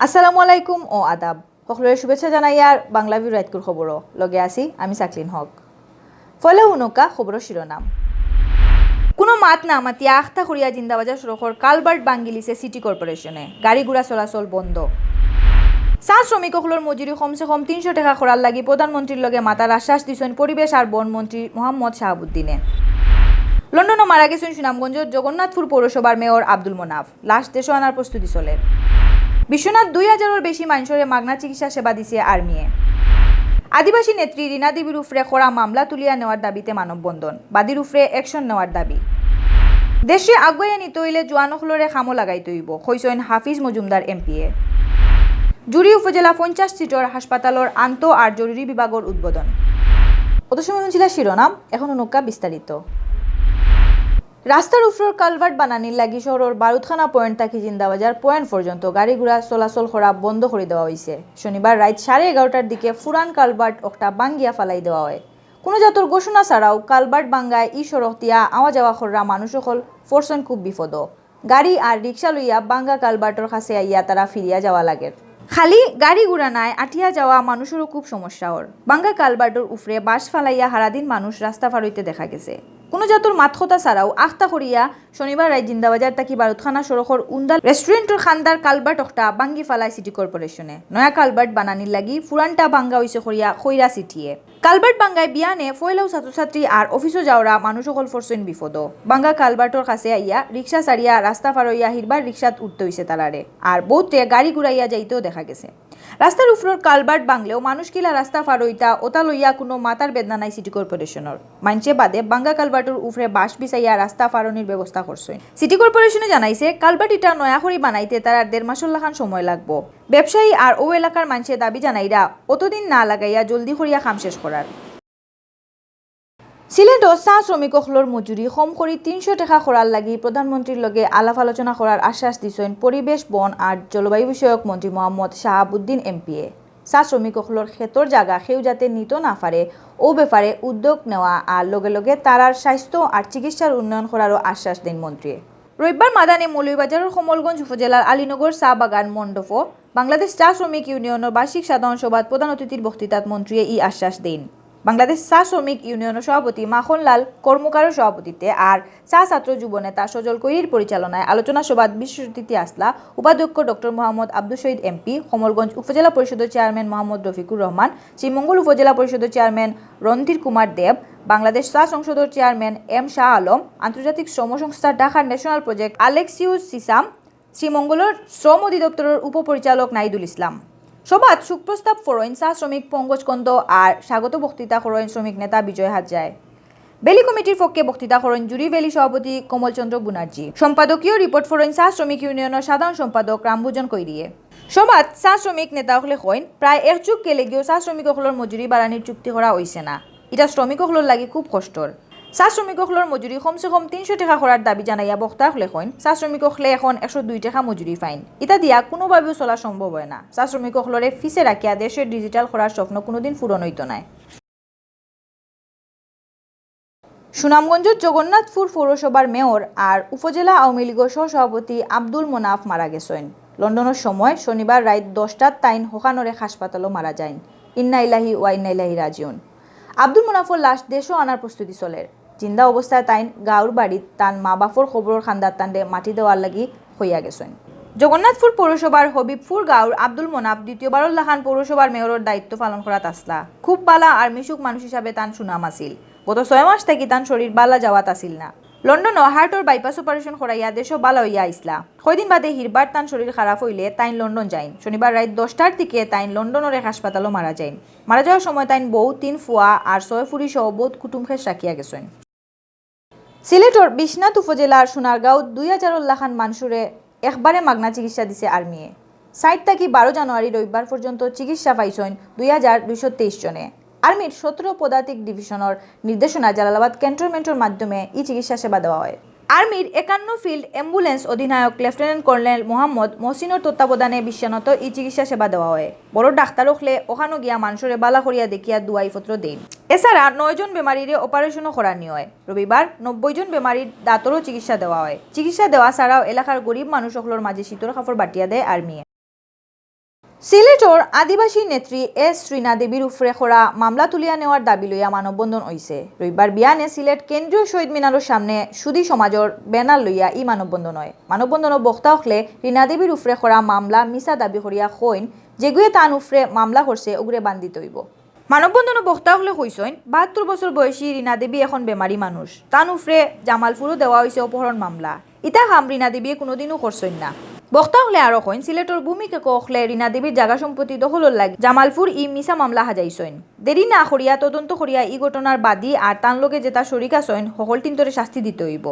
আসসালামু আলাইকুম ও আদাব সকলের শুভেচ্ছা জানাই আর বাংলা ভিউ রাইতকুর খবরও লগে আছি আমি সাকলিন হক ফলে উনকা খবর শিরোনাম কোনো মাত না মাতিয়া আখতা করিয়া জিন্দাবাজার সড়কর কালবার্ট বাঙ্গিলিছে সিটি কর্পোরেশনে গাড়ি ঘোড়া চলাচল বন্ধ চা শ্রমিকসকলের মজুরি কমসে কম 300 টাকা করার লাগি প্রধানমন্ত্রীর লগে মাতার আশ্বাস দিছেন পরিবেশ আর বন মন্ত্রী মোহাম্মদ শাহাবুদ্দিনে লন্ডনে মারা গেছেন সুনামগঞ্জের জগন্নাথপুর পৌরসভার মেয়র আব্দুল মোনাফ লাশ দেশ আনার প্রস্তুতি চলে বিশ্বনাথ 2000-এর বেশি মানুষের মাগনা চিকিৎসা সেবা দিছে আর্মিয়ে আদিবাসী নেত্রী রিনা দেবীর উপরে করা মামলা তুলিয়া নেওয়ার দাবিতে মানববন্ধন বাদীর উপরে অ্যাকশন নেওয়ার দাবি দেশে আগুয়ে নিতে হইলে জোয়ানসকলরে খামো লাগাইতে হইব কইছেন হাফিজ মজুমদার এমপিএ জুরি উপজেলা 50 সিটর হাসপাতালের আন্ত আর জরুরি বিভাগের উদ্বোধন অত সময় শুনছিল শিরোনাম এখন অনুকা বিস্তারিত রাস্তার উপর কালভার্ট বানানির লাগি শহরের বারুদখানা পয়েন্ট থাকি জিন্দাবাজার পয়েন্ট পর্যন্ত গাড়ি ঘোড়া চলাচল করা বন্ধ করে দেওয়া হয়েছে শনিবার রাত 11:30টার দিকে ফুরান কালভার্ট একটা বাঙ্গিয়া ফালাই দেওয়া হয় কোনো জাতর ঘোষণা ছাড়াও কালভার্ট বাঙ্গায় ই সড়ক দিয়া আওয়া যাওয়া করা মানুষ সকল ফোরসন খুব বিপদ গাড়ি আর রিক্সা লইয়া বাঙ্গা কালভার্টর কাছে আইয়া তারা ফিরিয়া যাওয়া লাগে খালি গাড়ি ঘোড়া নাই আটিয়া যাওয়া মানুষেরও খুব সমস্যা ওর বাঙ্গা কালভার্টর উপরে বাস ফালাইয়া হারাদিন মানুষ রাস্তা পার হইতে দেখা গেছে কোনো জাতর মাতখতা ছাড়াও আখতা করিয়া শনিবার রাত জিন্দাবাজার তাকি বারুদখানা সড়কর উন্দাল রেস্টুরেন্টর খান্দার কালভার্ট একটা বাঙ্গি ফালায় সিটি কর্পোরেশনে নয়া কালভার্ট বানানির লাগি ফুরানটা বাঙ্গা হইছে করিয়া খৈরা সিটিয়ে কালভার্ট বাঙ্গায় বিয়ানে ফয়লাও ছাত্রছাত্রী আর অফিসও যাওয়া মানুষ সকল ফরসইন বিপদ বাঙ্গা কালভার্টর কাছে আইয়া রিক্সা সারিয়া রাস্তা পার হইয়া হিরবার রিক্সাত উঠতে হইছে তারারে আর বহুতে গাড়ি ঘুরাইয়া যাইতেও দেখা গেছে রাস্তার উপর কালভার্ট বাংলেও মানুষ কিলা রাস্তা পার হইতা ওতা লইয়া কোনো মাতার বেদনা নাই সিটি কর্পোরেশনের মানছে বাদে বাঙ্গা কালভার্টের উপরে বাস বিছাইয়া রাস্তা ফারনির ব্যবস্থা করছে সিটি কর্পোরেশনে জানাইছে কালভার্ট ইটা নয়া করে বানাইতে তার 1.5 মাস লাখান সময় লাগবো ব্যবসায়ী আর ও এলাকার মানুষের দাবি জানাইরা অতদিন না লাগাইয়া জলদি করিয়া কাম শেষ করার সিলেটও চা শ্রমিকসকলের মজুরি কম করে 300 টাকা করার লাগি প্রধানমন্ত্রীর লগে আলাপ আলোচনা করার আশ্বাস দিছেন পরিবেশ বন আর জলবায়ু বিষয়ক মন্ত্রী মোহাম্মদ শাহাবুদ্দিন এমপিএ চা শ্রমিকসকলের ক্ষেতর জায়গা সেও যাতে নিত না পারে ও ব্যাপারে উদ্যোগ নেওয়া আর লগে লগে তারার স্বাস্থ্য আর চিকিৎসার উন্নয়ন করারও আশ্বাস দেন মন্ত্রী রবিবার মাদানে মৌলভীবাজারের কমলগঞ্জ উপজেলার আলীনগর চা বাগান মণ্ডপও বাংলাদেশ চা শ্রমিক ইউনিয়নের বার্ষিক সাধারণ সভাত প্রধান অতিথির বক্তৃতাত মন্ত্রী এই আশ্বাস দেন বাংলাদেশ চা শ্রমিক ইউনিয়নের সভাপতি মাখনলাল কর্মকারের সভাপতিত্বে আর চা ছাত্র যুব নেতা সজল কৈরির পরিচালনায় আলোচনা সভাত বিশেষ অতিথি আসলা উপাধ্যক্ষ ডক্টর মোহাম্মদ আব্দুল শহীদ এমপি কমলগঞ্জ উপজেলা পরিষদের চেয়ারম্যান মোহাম্মদ রফিকুর রহমান শ্রীমঙ্গল উপজেলা পরিষদের চেয়ারম্যান রণধীর কুমার দেব বাংলাদেশ চা সংসদের চেয়ারম্যান এম শাহ আলম আন্তর্জাতিক শ্রম সংস্থা ঢাকার ন্যাশনাল প্রজেক্ট আলেক্সিউস সিসাম শ্রীমঙ্গলের শ্রম অধিদপ্তরের উপপরিচালক নাইদুল ইসলাম সভাত সুপ্রস্তাব ফরইন চা শ্রমিক পঙ্কজ কন্দ আর স্বাগত বক্তৃতা করেন শ্রমিক নেতা বিজয় হাজায় বেলি কমিটির পক্ষে বক্তৃতা করেন জুরি ভ্যালি সভাপতি কমলচন্দ্র বুনার্জি সম্পাদকীয় রিপোর্ট ফরইন চা শ্রমিক ইউনিয়নের সাধারণ সম্পাদক রামভূজন কৈরিয়ে সভাত চা শ্রমিক নেতাসকলে কইন প্রায় 1 যুগ গেলে গিয়েও চা শ্রমিকসকলের মজুরি বাড়ানির চুক্তি করা হয়েছে না এটা শ্রমিকসকলের লাগি খুব কষ্টর চা শ্রমিকসকলের মজুরি কমসে কম 300 টাকা করার দাবি জানাইয়া বক্তাসকলে কইন চা শ্রমিকসকলে এখন 102 টাকা মজুরি ফাইন এটা দিয়া কোনোভাবেও চলা সম্ভব হয় না চা শ্রমিকসকলরে ফিসে রাখিয়া দেশের ডিজিটাল করার স্বপ্ন কোনোদিন পূরণ হইত না সুনামগঞ্জের জগন্নাথপুর পৌরসভার মেয়র আর উপজেলা আওয়ামী লীগের সহসভাপতি আব্দুল মোনাফ মারা গেছেন লন্ডনের সময় শনিবার রাত 10টার তাইন হোকানরে হাসপাতালও মারা যায় ইন্না ইলাহি ওয়া ইন্না ইলাইহি রাজিউন আব্দুল মোনাফর লাশ দেশও আনার প্রস্তুতি চলে জিন্দা অবস্থায় তাইন গাঁর বাড়িত তান মা বাপর খবরের খান্দার তান্ডে মাটি দেওয়ার লাগি হইয়া গেছেন জগন্নাথপুর পৌরসভার হবিবপুর গাঁর আব্দুল মোনাফ দ্বিতীয়বারের লাখান পৌরসভার মেয়রের দায়িত্ব পালন করা আসলা খুব বালা আর মিশুক মানুষ হিসাবে তান সুনাম আছিল গত 6 মাস থেকে তান শরীর বালা যাওয়াত আসিল না লন্ডন হার্টর বাইপাস অপারেশন করাইয়া দেশও বালা হইয়া আইসলা কয়দিন বাদে হিরবার তান শরীর খারাপ হইলে তাইন লন্ডন যাইন শনিবার রাত 10টার দিকে তাইন লন্ডনের এক হাসপাতালও মারা যাইন মারা যাওয়ার সময় তাইন বউ 3 ফুয়া আর 6 ফুরি সহ বহুত কুটুমখেস রাখিয়া গেছেন সিলেটর বিশ্বনাথ উপজেলার সোনারগাঁও 2000 লাখান মানুষরে একবারে মাগনা চিকিৎসা দিছে আর্মিয়ে 7 থেকে 12 জানুয়ারি রবিবার পর্যন্ত চিকিৎসা পাইছেন 2223 জনে আর্মির 17 পদাতিক ডিভিশনের নির্দেশনা জালালাবাদ ক্যান্টনমেন্টের মাধ্যমে এই চিকিৎসা সেবা দেওয়া হয় আর্মির 51 ফিল্ড অ্যাম্বুলেন্স অধিনায়ক লেফটেন্যান্ট কর্নেল মোহাম্মদ মহসিনের তত্ত্বাবধানে বিশ্বানত এই চিকিৎসা সেবা দেওয়া হয় বড় ডাক্তার হলে ওখানো গিয়া মানুষরে বালা করিয়া দেখিয়া দুয়াইপত্র দেন এছাড়া 9 জন বেমারিরে অপারেশনও করানি হয় রবিবার 90 জন বেমারির দাঁতরও চিকিৎসা দেওয়া হয় চিকিৎসা দেওয়া ছাড়াও এলাকার গরিব মানুষ সকলের মাঝে শীতল কাপড় বাটিয়া দেয় আর্মি। সিলেটর আদিবাসী নেত্রী এস শ্রীনা দেবীর উফরে করা মামলা তুলিয়া নেওয়ার দাবি লইয়া মানববন্ধন হইছে। রবিবার বিয়ানে সিলেট কেন্দ্রীয় শহীদ মিনারের সামনে সুদী সমাজের ব্যানার লইয়া ই মানববন্ধন হয়। মানববন্ধনের বক্তা হলে রীনা দেবীর উফরে করা মামলা মিছা দাবি করিয়া কইন যেগুয়ে তান উফরে মামলা করছে ওগুরে বান্ধিত হইব। মানববন্ধনের বক্তা হলে কইসইন ৭২ বছর বয়সী রীনা দেবী এখন বেমারি মানুষ, তান উফরে জামালপুরও দেওয়া হয়েছে অপহরণ মামলা। ইতা কাম রীনা দেবী কোনোদিনও করছইন না। বক্তা হলে আরো কইন সিলেটর ভূমিকে কখলে রীনা দেবীর জায়গা সম্পত্তি দখলর লাগে জামালপুর ই মিছা মামলা হাজাইছইন। দেরি না করিয়া তদন্ত করিয়া ই ঘটনার বাদী আর তান লগে যেটা শরিক আছইন সকল তিনটরে শাস্তি দিতে হইব।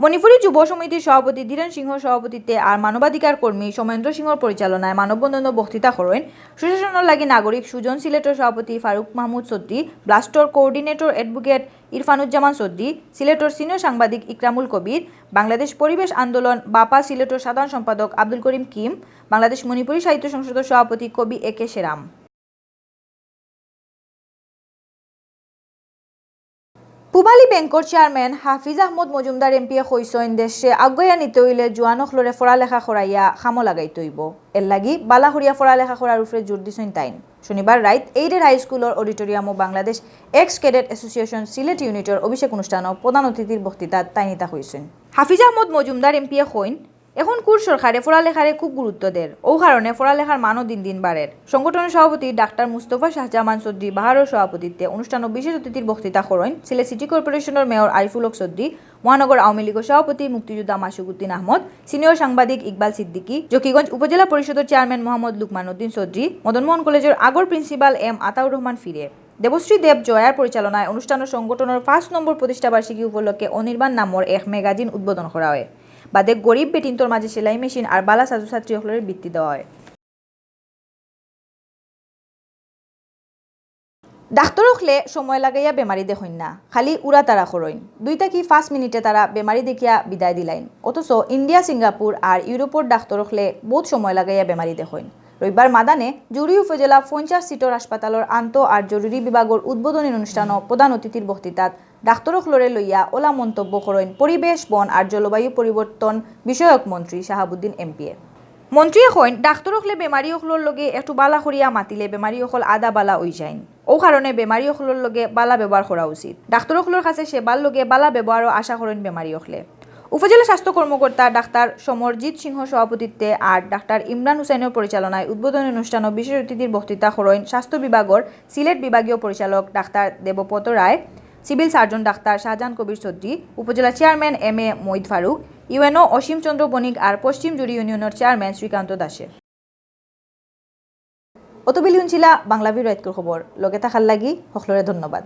মণিপুরী যুব সমিতির সভাপতি ধীরেন সিংহ সভাপতিত্বে আর মানবাধিকার কর্মী সৌমেন্দ্র সিংহর পরিচালনায় মানববন্ধন বক্তৃতা করেন সুশাসনের লাগি নাগরিক সুজন সিলেটর সভাপতি ফারুক মাহমুদ সদ্দি, ব্লাস্টর কোঅর্ডিনেটর অ্যাডভোকেট ইরফানুজ্জামান সদ্দি, সিলেটর সিনিয়র সাংবাদিক ইকরামুল কবির, বাংলাদেশ পরিবেশ আন্দোলন বাপা সিলেটর সাধারণ সম্পাদক আব্দুল করিম কিম, বাংলাদেশ মণিপুরী সাহিত্য সংসদের সভাপতি কবি এ কে সেরাম। পূবালী ব্যাংকর চেয়ারম্যান হাফিজ আহমদ মজুমদার এমপিয়ে কইসইন দেশে আগুয়া নিতে হইলে জোয়ানখলরে পড়ালেখা করাইয়া খামো লাগাইতে হইব। এর লাগি বালাহরিয়া পড়ালেখা করার উপরে জোর দিছেন তাইন। শনিবার রাইত এইডের হাই স্কুলের অডিটোরিয়াম ও Bangladesh ex cadet association Sylhet ইউনিটের অভিষেক অনুষ্ঠান প্রধান অতিথির বক্তৃতাত তাইনিতা হইছেন। হাফিজ আহমদ মজুমদার এমপিয়ে কইন এখন কুর সরকারে পড়ালেখারে খুব গুরুত্ব দেয়, ও কারণে পড়ালেখার মানও দিন দিন বাড়ের। সংগঠনের সভাপতি ডাক্তার মুস্তফা শাহজামান চৌধুরী বাহারের সভাপতিত্বে অনুষ্ঠানে বিশেষ অতিথির বক্তৃতা করেন সিলেট সিটি কর্পোরেশনের মেয়র আরিফুল হক চৌধুরী, মহানগর আওয়ামী লীগের সভাপতি মুক্তিযোদ্ধা মাসুকুদ্দিন আহমদ, সিনিয়র সাংবাদিক ইকবাল সিদ্দিকী, জকিগঞ্জ উপজেলা পরিষদের চেয়ারম্যান মোহাম্মদ লুকমান উদ্দিন চৌধুরী, মদনমোহন কলেজের আগর প্রিন্সিপাল এম আতাউর রহমান ফিরে। দেবশ্রী দেব জয়ার পরিচালনায় অনুষ্ঠানের সংগঠনের ৫ নম্বর প্রতিষ্ঠাবার্ষিকী উপলক্ষে অনির্বাণ নামর এক ম্যাগাজিন উদ্বোধন করা হয়। বাদে গরিব বেটিন্তর মাঝে সেলাই মেশিন আর বালা ছাত্রছাত্রী সকলের বৃত্তি দেওয়া হয়। ডাক্তার হলে সময় লাগাইয়া বেমারি দেখুন না, খালি উড়া তারা করইন 2 থেকে 5 মিনিটে তারা বেমারি দেখিয়া বিদায় দিলাইন। অথচ ইন্ডিয়া, সিঙ্গাপুর আর ইউরোপর ডাক্তার হলে বহুত সময় লাগাইয়া বেমারি দেখুন। রবিবার মাদানে জুড়ি উপজেলা 50 সিটর হাসপাতালের আন্ত আর জরুরি বিভাগের উদ্বোধনী অনুষ্ঠান প্রধান অতিথির বক্তৃতাত ডাক্তারখলরে লইয়া ওলা মন্তব্য করেন পরিবেশ, বন আর জলবায়ু পরিবর্তন বিষয়ক মন্ত্রী শাহাবুদ্দিন এমপিএ। মন্ত্রীয়ে কইন ডাক্তারখলে বেমারি অখলর লগে একটু বালা করিয়া মাতিলে বেমারি অখল আদা বালা হই যায়ন। ও কারণে বেমারি অখলর লগে বালা ব্যবহার করা উচিত। ডাক্তারখলর কাছে সেবার লগে বালা ব্যবহারও আশা করেন বেমারি অখলে। উপজেলা স্বাস্থ্য কর্মকর্তা ডাক্তার সমরজিৎ সিংহ সভাপতিত্বে আর ডাক্তার ইমরান হুসাইনের পরিচালনায় উদ্বোধনী অনুষ্ঠান ও বিশেষ অতিথির বক্তৃতা করেন স্বাস্থ্য বিভাগের সিলেট বিভাগীয় পরিচালক ডাক্তার দেবপত রায়, civil surgeon doctor Shahjahan Kabir Chowdhury, উপজেলা chairman M A Moeed Faruk, UNO অসীম চন্দ্র বণিক আর পশ্চিম জুড়ি ইউনিয়নের চেয়ারম্যান শ্রীকান্ত দাসে। অতবিল হুনছিলা বাংলা বিরোধকর খবর লগে থাকার লাগি সকলরে ধন্যবাদ।